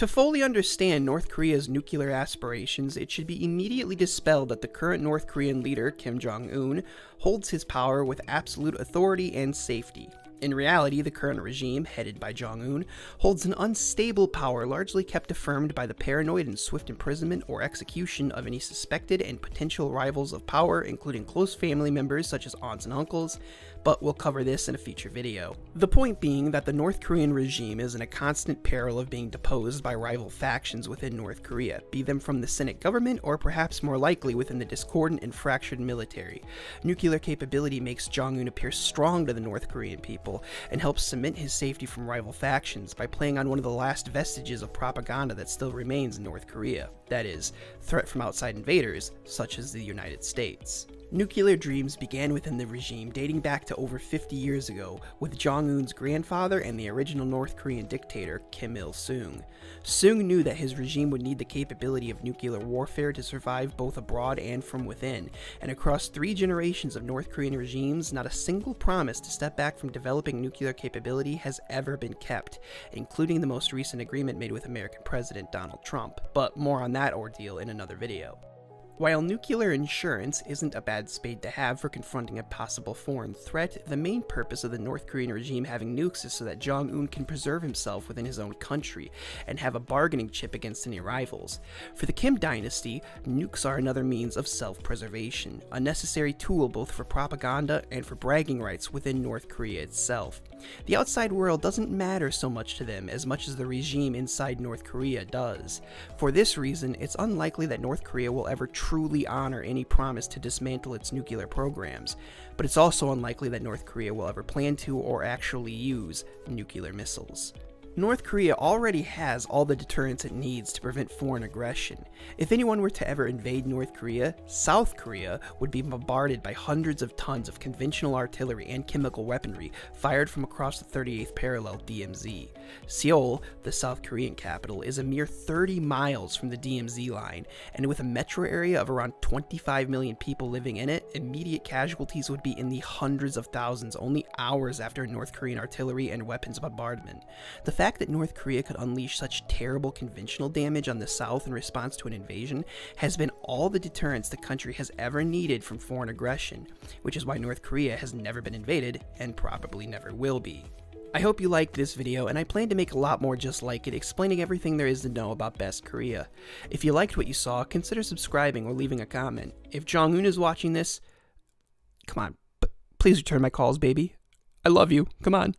To fully understand North Korea's nuclear aspirations, it should be immediately dispelled that the current North Korean leader, Kim Jong-Un, holds his power with absolute authority and safety. In reality, the current regime, headed by Jong-Un, holds an unstable power largely kept affirmed by the paranoid and swift imprisonment or execution of any suspected and potential rivals of power, including close family members such as aunts and uncles, but we'll cover this in a future video. The point being that the North Korean regime is in a constant peril of being deposed by rival factions within North Korea, be them from the Senate government or perhaps more likely within the discordant and fractured military. Nuclear capability makes Jong-Un appear strong to the North Korean people and helps cement his safety from rival factions by playing on one of the last vestiges of propaganda that still remains in North Korea, that is, threat from outside invaders such as the United States. Nuclear dreams began within the regime dating back to over 50 years ago with Jong-un's grandfather and the original North Korean dictator Kim Il-sung. Sung knew that his regime would need the capability of nuclear warfare to survive both abroad and from within, and across 3 generations of North Korean regimes, not a single promise to step back from developing nuclear capability has ever been kept, including the most recent agreement made with American President Donald Trump, but more on that ordeal in another video. While nuclear insurance isn't a bad spade to have for confronting a possible foreign threat, the main purpose of the North Korean regime having nukes is so that Jong-un can preserve himself within his own country and have a bargaining chip against any rivals. For the Kim dynasty, nukes are another means of self-preservation, a necessary tool both for propaganda and for bragging rights within North Korea itself. The outside world doesn't matter so much to them as much as the regime inside North Korea does. For this reason, it's unlikely that North Korea will ever truly honor any promise to dismantle its nuclear programs, but it's also unlikely that North Korea will ever plan to or actually use nuclear missiles. North Korea already has all the deterrents it needs to prevent foreign aggression. If anyone were to ever invade North Korea, South Korea would be bombarded by hundreds of tons of conventional artillery and chemical weaponry fired from across the 38th parallel DMZ. Seoul, the South Korean capital, is a mere 30 miles from the DMZ line, and with a metro area of around 25 million people living in it, immediate casualties would be in the hundreds of thousands only hours after North Korean artillery and weapons bombardment. The fact that North Korea could unleash such terrible conventional damage on the South in response to an invasion has been all the deterrence the country has ever needed from foreign aggression, which is why North Korea has never been invaded and probably never will be. I hope you liked this video, and I plan to make a lot more just like it, explaining everything there is to know about Best Korea. If you liked what you saw, consider subscribing or leaving a comment. If Jong-un is watching this, come on, please return my calls, baby. I love you. Come on.